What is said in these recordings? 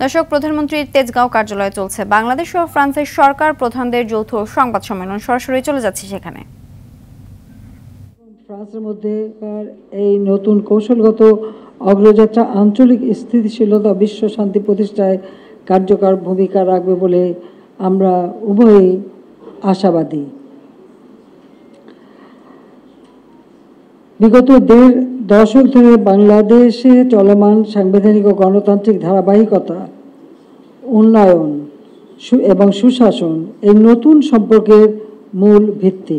দর্শক, প্রধানমন্ত্রীর তেজগাঁও কার্যালয়ে চলছে বাংলাদেশ ও ফ্রান্সের সরকার প্রধানদের যৌথ সংবাদ সম্মেলন। সরাসরি চলে যাচ্ছে সেখানে। ফ্রান্সের মধ্যে এই নতুন কৌশলগত অগ্রযাত্রা আঞ্চলিক স্থিতিশীলতা বিশ্ব শান্তি প্রতিষ্ঠায় কার্যকর ভূমিকা রাখবে বলে আমরা উভয়ই আশাবাদী। বিগত 1.5 দশক ধরে বাংলাদেশে চলমান সাংবিধানিক ও গণতান্ত্রিক ধারাবাহিকতা, উন্নয়ন এবং সুশাসন এই নতুন সম্পর্কের মূল ভিত্তি।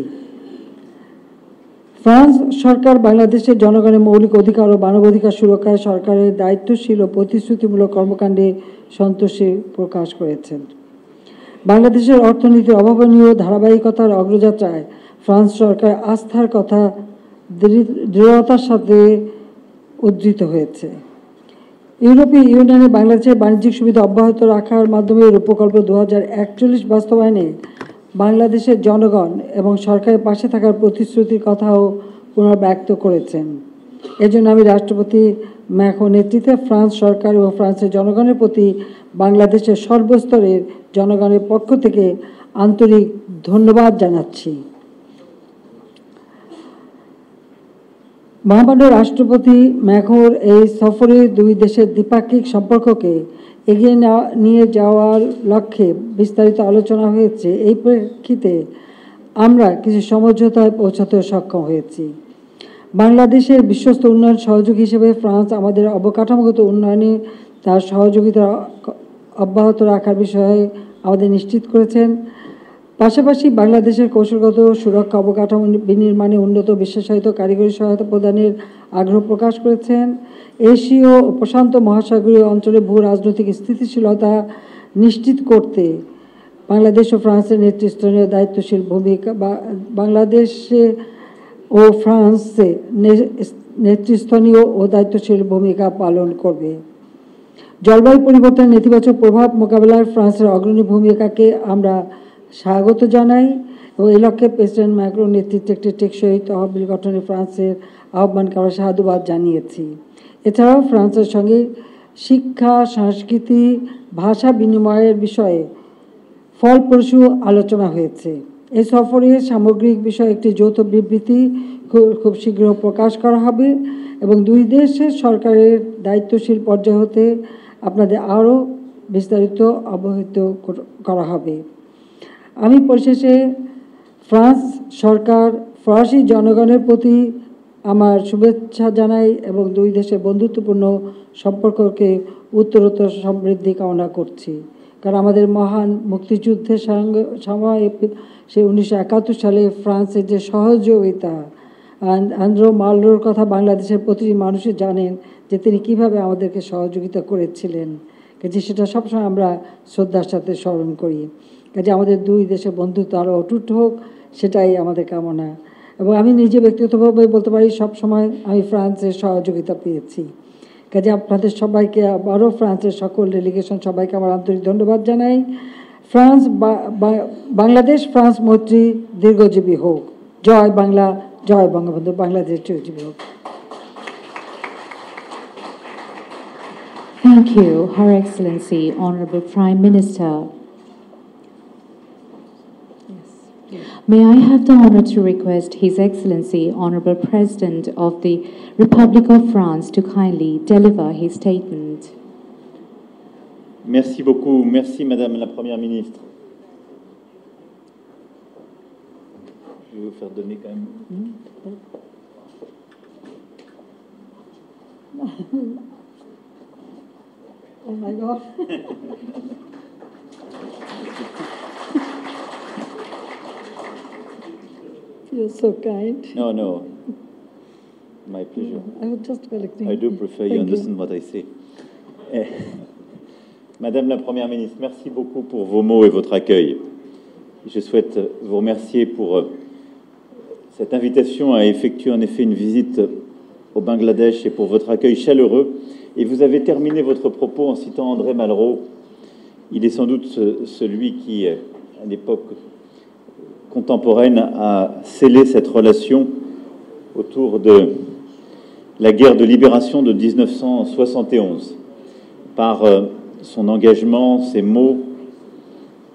ফ্রান্স সরকার বাংলাদেশের জনগণের মৌলিক অধিকার ও মানবাধিকার সুরক্ষায় সরকারের দায়িত্বশীল ও প্রতিশ্রুতিমূলক কর্মকাণ্ডে সন্তোষী প্রকাশ করেছেন। বাংলাদেশের অর্থনীতির অভাবনীয় ধারাবাহিকতার অগ্রযাত্রায় ফ্রান্স সরকার আস্থার কথা দৃঢ়তার সাথে উদ্ধৃত হয়েছে। ইউরোপীয় ইউনিয়নে বাংলাদেশের বাণিজ্যিক সুবিধা অব্যাহত রাখার মাধ্যমে রূপকল্প 2041 বাস্তবায়নে বাংলাদেশের জনগণ এবং সরকারের পাশে থাকার প্রতিশ্রুতির কথাও পুনর্ব্যক্ত করেছেন। এজন্য আমি রাষ্ট্রপতি ম্যাক্রোর নেতৃত্বে ফ্রান্স সরকার এবং ফ্রান্সের জনগণের প্রতি বাংলাদেশের সর্বস্তরের জনগণের পক্ষ থেকে আন্তরিক ধন্যবাদ জানাচ্ছি। মহামান্য রাষ্ট্রপতি ম্যাক্রোর এই সফরে দুই দেশের দ্বিপাক্ষিক সম্পর্ককে এগিয়ে নিয়ে যাওয়ার লক্ষ্যে বিস্তারিত আলোচনা হয়েছে। এই প্রেক্ষিতে আমরা কিছু সমঝোতায় পৌঁছাতে সক্ষম হয়েছি। বাংলাদেশের বিশ্বস্ত উন্নয়ন সহযোগী হিসেবে ফ্রান্স আমাদের অবকাঠামোগত উন্নয়নে তার সহযোগিতা অব্যাহত রাখার বিষয়ে আমাদের নিশ্চিত করেছেন। পাশাপাশি বাংলাদেশের কৌশলগত সুরক্ষা অবকাঠামো বিনির্মাণে উন্নত বিশেষায়িত কারিগরি সহায়তা প্রদানের আগ্রহ প্রকাশ করেছেন। এশীয় ও প্রশান্ত মহাসাগরীয় অঞ্চলে ভূ রাজনৈতিক স্থিতিশীলতা নিশ্চিত করতে বাংলাদেশ ও ফ্রান্সের নেতৃস্থানীয় দায়িত্বশীল ভূমিকা বাংলাদেশে ও ফ্রান্সে নেতৃস্থানীয় ও দায়িত্বশীল ভূমিকা পালন করবে। জলবায়ু পরিবর্তনের নেতিবাচক প্রভাব মোকাবেলায় ফ্রান্সের অগ্রণী ভূমিকাকে আমরা স্বাগত জানাই এবং এই লক্ষ্যে প্রেসিডেন্ট ম্যাক্রোর নেতৃত্বে একটি টেকসই তহবিল গঠনে ফ্রান্সের আহ্বানকে আমরা সাধুবাদ জানিয়েছি। এছাড়াও ফ্রান্সের সঙ্গে শিক্ষা, সংস্কৃতি, ভাষা বিনিময়ের বিষয়ে ফলপ্রসূ আলোচনা হয়েছে। এই সফরের সামগ্রিক বিষয়ে একটি যৌথ বিবৃতি খুব শীঘ্র প্রকাশ করা হবে এবং দুই দেশের সরকারের দায়িত্বশীল পর্যায় হতে আপনাদের আরও বিস্তারিত অবহিত করা হবে। আমি পরিশেষে ফ্রান্স সরকার ফরাসি জনগণের প্রতি আমার শুভেচ্ছা জানাই এবং দুই দেশের বন্ধুত্বপূর্ণ সম্পর্ককে উত্তরোত্তর সমৃদ্ধি কামনা করছি। কারণ আমাদের মহান মুক্তিযুদ্ধের সময় সেই 1971 সালে ফ্রান্সের যে সহযোগিতা, আন্দ্রে মালরোর কথা বাংলাদেশের প্রতিটি মানুষই জানেন যে তিনি কিভাবে আমাদেরকে সহযোগিতা করেছিলেন। কাজে সেটা সবসময় আমরা শ্রদ্ধার সাথে স্মরণ করি। কাজে আমাদের দুই দেশের বন্ধুত্ব আরও অটুট হোক, সেটাই আমাদের কামনা। এবং আমি নিজে ব্যক্তিগতভাবে বলতে পারি সবসময় আমি ফ্রান্সের সহযোগিতা পেয়েছি। কাজে আপনাদের সবাইকে আবারও ফ্রান্সের সকল ডেলিগেশন সবাইকে আমার আন্তরিক ধন্যবাদ জানাই। বাংলাদেশ ফ্রান্স মৈত্রী দীর্ঘজীবী হোক। জয় বাংলা, জয় বঙ্গবন্ধু। বাংলাদেশ চিরজীবী হোক। Thank you, Her Excellency, Honorable Prime Minister. May I have the honor to request His Excellency, Honorable President of the Republic of France, to kindly deliver his statement. Merci beaucoup. Merci, Madame la Première ministre. Je vais vous faire donner quand même. Oh my God. You're so kind. No. My pleasure. I was just collecting. I do prefer you understand what I say. Madame la Première ministre, merci beaucoup pour vos mots et votre accueil. Je souhaite vous remercier pour cette invitation à effectuer en effet une visite au Bangladesh et pour votre accueil chaleureux. Et vous avez terminé votre propos en citant André Malraux. Il est sans doute celui qui, à l'époque contemporaine, a scellé cette relation autour de la guerre de libération de 1971 par son engagement, ses mots,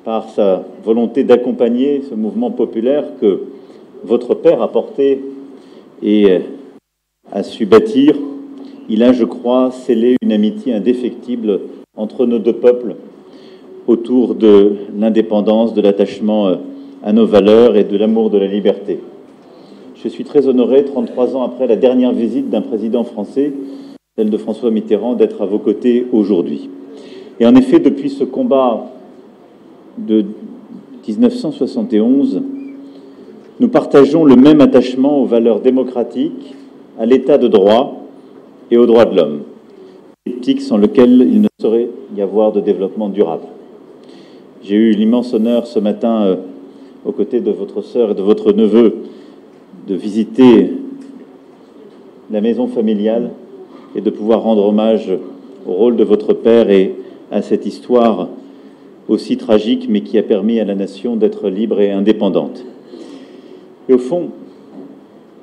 par sa volonté d'accompagner ce mouvement populaire que votre père a porté et a su bâtir. Il a, je crois, scellé une amitié indéfectible entre nos deux peuples autour de l'indépendance, de l'attachement à nos valeurs et de l'amour de la liberté. Je suis très honoré, 33 ans après la dernière visite d'un président français, celle de François Mitterrand, d'être à vos côtés aujourd'hui. Et en effet, depuis ce combat de 1971, nous partageons le même attachement aux valeurs démocratiques, à l'état de droit et aux droits de l'homme, éthique sans lequel il ne saurait y avoir de développement durable. J'ai eu l'immense honneur ce matin, aux côtés de votre sœur et de votre neveu, de visiter la maison familiale et de pouvoir rendre hommage au rôle de votre père et à cette histoire aussi tragique, mais qui a permis à la nation d'être libre et indépendante. Et au fond,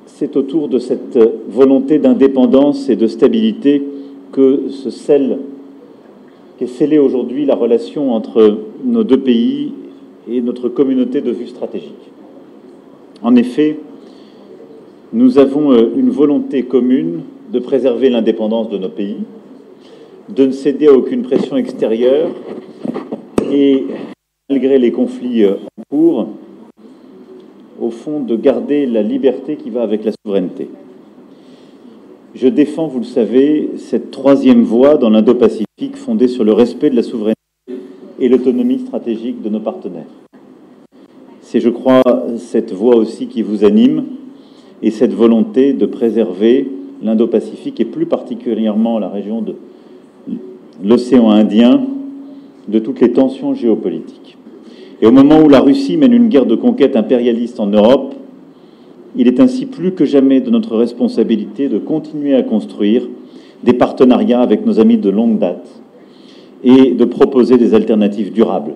c'est autour de cette volonté d'indépendance et de stabilité que qu'est scellée aujourd'hui la relation entre nos deux pays et notre communauté de vue stratégique. En effet, nous avons une volonté commune de préserver l'indépendance de nos pays, de ne céder à aucune pression extérieure et, malgré les conflits en cours, au fond, de garder la liberté qui va avec la souveraineté. Je défends, vous le savez, cette troisième voie dans l'Indo-Pacifique fondée sur le respect de la souveraineté et l'autonomie stratégique de nos partenaires. C'est, je crois, cette voie aussi qui vous anime et cette volonté de préserver l'Indo-Pacifique et plus particulièrement la région de l'océan Indien de toutes les tensions géopolitiques. Et au moment où la Russie mène une guerre de conquête impérialiste en Europe, il est ainsi plus que jamais de notre responsabilité de continuer à construire des partenariats avec nos amis de longue date et de proposer des alternatives durables.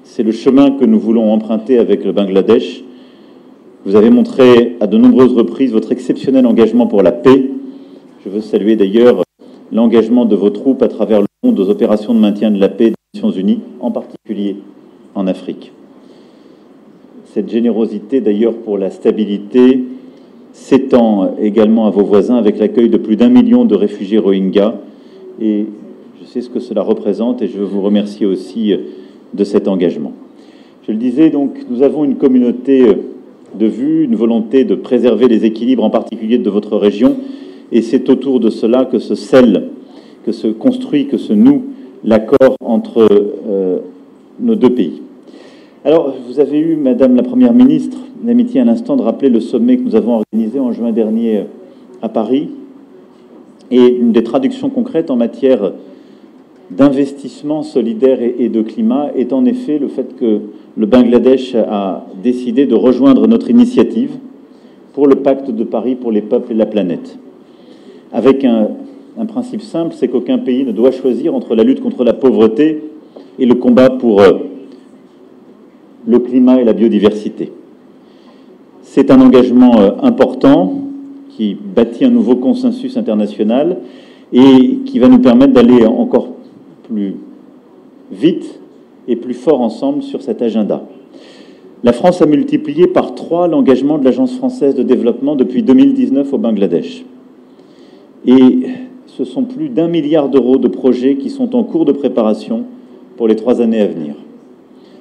C'est le chemin que nous voulons emprunter avec le Bangladesh. Vous avez montré à de nombreuses reprises votre exceptionnel engagement pour la paix. Je veux saluer d'ailleurs l'engagement de vos troupes à travers le monde aux opérations de maintien de la paix des Nations Unies, en particulier en Afrique. Cette générosité d'ailleurs pour la stabilité s'étend également à vos voisins avec l'accueil de plus d'1 million de réfugiés Rohingyas. Et je sais ce que cela représente et je veux vous remercier aussi de cet engagement. Je le disais, donc, nous avons une communauté de vue, une volonté de préserver les équilibres, en particulier de votre région, et c'est autour de cela que se scelle, que se construit, que se noue l'accord entre nos deux pays. Alors, vous avez eu, Madame la Première ministre, l'amitié à l'instant de rappeler le sommet que nous avons organisé en juin dernier à Paris, et une des traductions concrètes en matière d'investissement solidaire et de climat est en effet le fait que le Bangladesh a décidé de rejoindre notre initiative pour le pacte de Paris pour les peuples et la planète. Avec un principe simple, c'est qu'aucun pays ne doit choisir entre la lutte contre la pauvreté et le combat pour le climat et la biodiversité. C'est un engagement important qui bâtit un nouveau consensus international et qui va nous permettre d'aller encore plus vite et plus fort ensemble sur cet agenda. La France a multiplié par 3 l'engagement de l'Agence française de développement depuis 2019 au Bangladesh. Et ce sont plus d'1 milliard d'euros de projets qui sont en cours de préparation pour les 3 années à venir,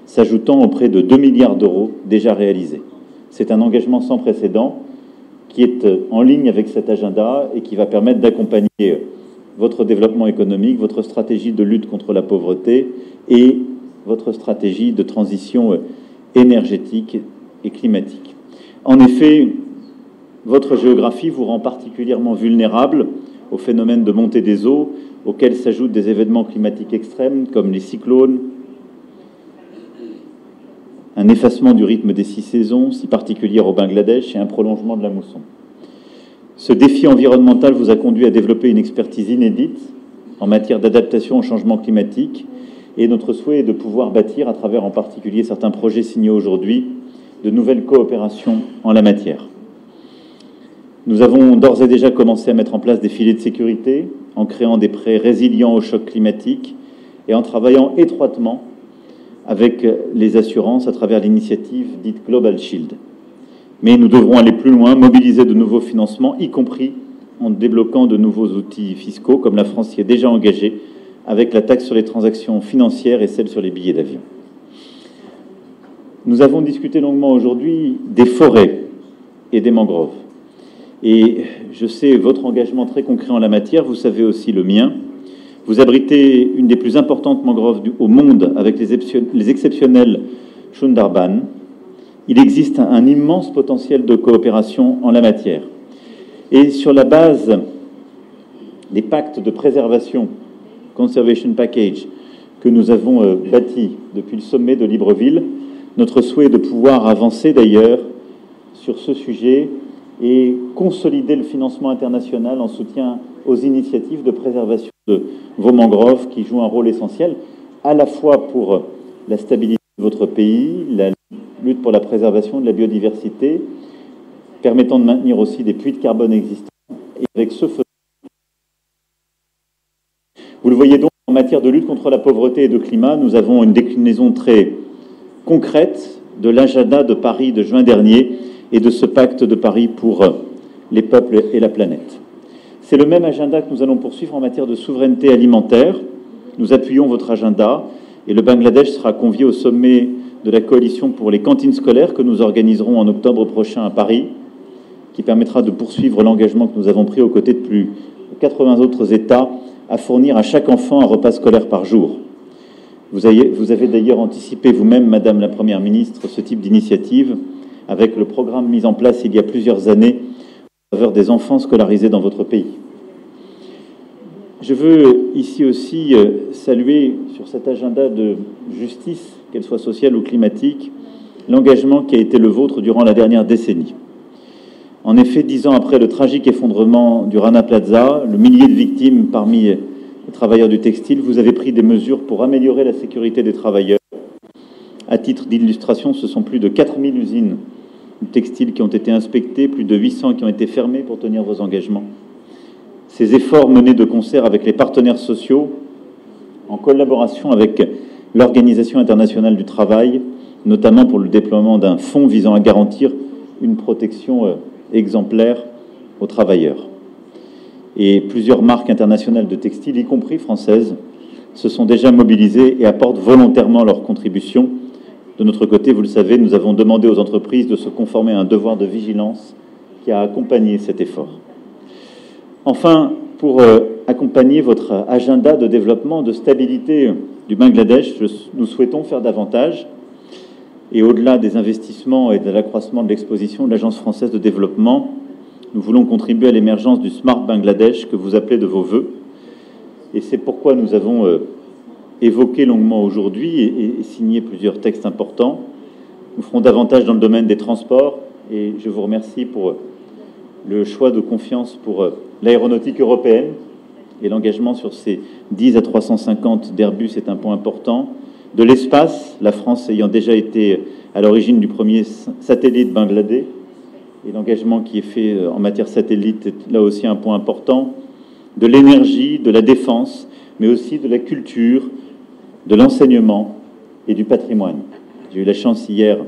s'ajoutant aux près de 2 milliards d'euros déjà réalisés. C'est un engagement sans précédent qui est en ligne avec cet agenda et qui va permettre d'accompagner votre développement économique, votre stratégie de lutte contre la pauvreté et votre stratégie de transition énergétique et climatique. En effet, votre géographie vous rend particulièrement vulnérable aux phénomènes de montée des eaux, auxquels s'ajoutent des événements climatiques extrêmes comme les cyclones, un effacement du rythme des 6 saisons, si particulière au Bangladesh, et un prolongement de la mousson. Ce défi environnemental vous a conduit à développer une expertise inédite en matière d'adaptation au changement climatique, et notre souhait est de pouvoir bâtir, à travers en particulier certains projets signés aujourd'hui, de nouvelles coopérations en la matière. Nous avons d'ores et déjà commencé à mettre en place des filets de sécurité en créant des prêts résilients au choc climatique et en travaillant étroitement avec les assurances à travers l'initiative dite Global Shield. Mais nous devrons aller plus loin, mobiliser de nouveaux financements, y compris en débloquant de nouveaux outils fiscaux, comme la France y est déjà engagée, avec la taxe sur les transactions financières et celle sur les billets d'avion. Nous avons discuté longuement aujourd'hui des forêts et des mangroves. Et je sais votre engagement très concret en la matière, vous savez aussi le mien. Vous abritez une des plus importantes mangroves au monde avec les exceptionnels Sundarban. Il existe un immense potentiel de coopération en la matière. Et sur la base des pactes de préservation, Conservation Package, que nous avons bâtis depuis le sommet de Libreville, notre souhait est de pouvoir avancer d'ailleurs sur ce sujet et consolider le financement international en soutien aux initiatives de préservation de vos mangroves qui jouent un rôle essentiel, à la fois pour la stabilité de votre pays, la lutte pour la préservation de la biodiversité, permettant de maintenir aussi des puits de carbone existants. Et avec ce feu, vous le voyez donc, en matière de lutte contre la pauvreté et de climat, nous avons une déclinaison très concrète de l'agenda de Paris de juin dernier et de ce pacte de Paris pour les peuples et la planète. C'est le même agenda que nous allons poursuivre en matière de souveraineté alimentaire. Nous appuyons votre agenda et le Bangladesh sera convié au sommet de la coalition pour les cantines scolaires que nous organiserons en octobre prochain à Paris, qui permettra de poursuivre l'engagement que nous avons pris aux côtés de plus de 80 autres États à fournir à chaque enfant un repas scolaire par jour. Vous avez d'ailleurs anticipé vous-même, Madame la Première ministre, ce type d'initiative avec le programme mis en place il y a plusieurs années en faveur des enfants scolarisés dans votre pays. Je veux ici aussi saluer sur cet agenda de justice, qu'elle soit sociale ou climatique, l'engagement qui a été le vôtre durant la dernière décennie. En effet, 10 ans après le tragique effondrement du Rana Plaza, le millier de victimes parmi les travailleurs du textile, vous avez pris des mesures pour améliorer la sécurité des travailleurs. À titre d'illustration, ce sont plus de 4000 usines du textile qui ont été inspectées, plus de 800 qui ont été fermées pour tenir vos engagements. Ces efforts menés de concert avec les partenaires sociaux, en collaboration avec l'Organisation internationale du travail, notamment pour le déploiement d'un fonds visant à garantir une protection exemplaire aux travailleurs. Et plusieurs marques internationales de textiles, y compris françaises, se sont déjà mobilisées et apportent volontairement leur contribution. De notre côté, vous le savez, nous avons demandé aux entreprises de se conformer à un devoir de vigilance qui a accompagné cet effort. Enfin, pour accompagner votre agenda de développement, de stabilité du Bangladesh, nous souhaitons faire davantage. Et au-delà des investissements et de l'accroissement de l'exposition de l'Agence française de développement, nous voulons contribuer à l'émergence du Smart Bangladesh que vous appelez de vos voeux. Et c'est pourquoi nous avons évoqué longuement aujourd'hui et signé plusieurs textes importants. Nous ferons davantage dans le domaine des transports et je vous remercie pour le choix de confiance pour l'aéronautique européenne et l'engagement sur ces 10 à 350 d'Airbus est un point important. De l'espace, la France ayant déjà été à l'origine du premier satellite Bangladesh, et l'engagement qui est fait en matière satellite est là aussi un point important. De l'énergie, de la défense, mais aussi de la culture, de l'enseignement et du patrimoine. J'ai eu la chance hier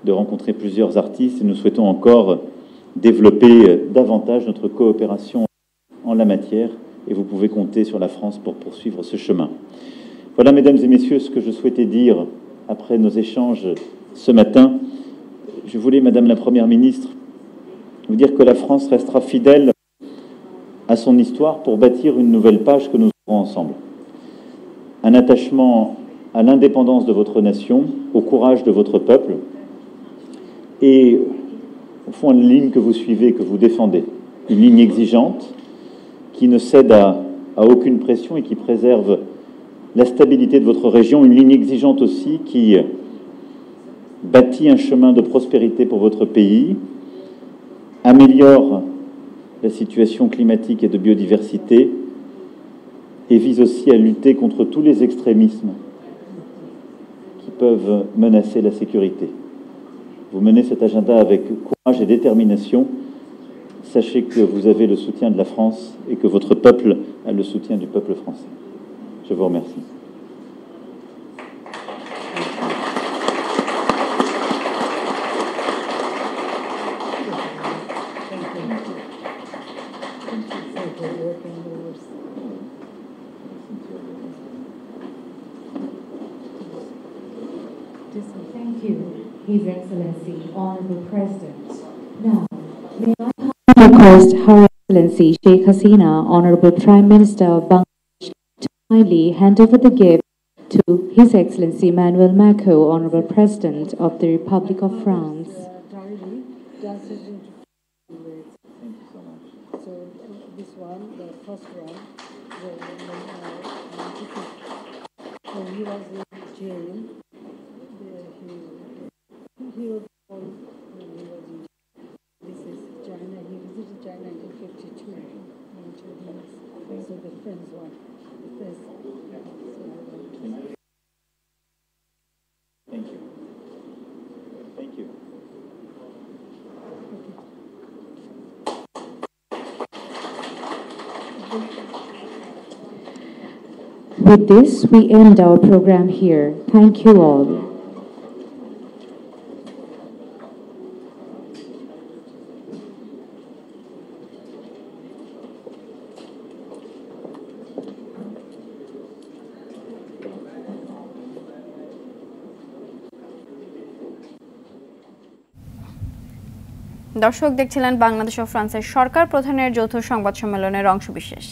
de rencontrer plusieurs artistes et nous souhaitons encore développer davantage notre coopération en la matière et vous pouvez compter sur la France pour poursuivre ce chemin. Voilà, mesdames et messieurs, ce que je souhaitais dire après nos échanges ce matin. Je voulais, Madame la Première ministre, vous dire que la France restera fidèle à son histoire pour bâtir une nouvelle page que nous aurons ensemble. Un attachement à l'indépendance de votre nation, au courage de votre peuple et, au fond, une ligne que vous suivez, que vous défendez. Une ligne exigeante qui ne cède à aucune pression et qui préserve la stabilité de votre région. Une ligne exigeante aussi qui bâtit un chemin de prospérité pour votre pays, améliore la situation climatique et de biodiversité et vise aussi à lutter contre tous les extrémismes qui peuvent menacer la sécurité. Vous menez cet agenda avec courage et détermination. Sachez que vous avez le soutien de la France et que votre peuple a le soutien du peuple français. Je vous remercie. Thank you, His Excellency, Honorable President. Now, may I request Her Excellency Sheikh Hasina, Honorable Prime Minister of Bangladesh, to kindly hand over the gift to His Excellency Emmanuel Macron, Honorable President of the Republic of France. So this one, the first one, so he was in jail. He was born when he was in jail. This is China. He visited China in 1952. So the friends one. This. Thank you. Thank you. With this, we end our program here. Thank you all. দর্শক দেখছিলেন বাংলাদেশ ও ফ্রান্সের সরকার প্রধানের যৌথ সংবাদ সম্মেলনের অংশবিশেষ।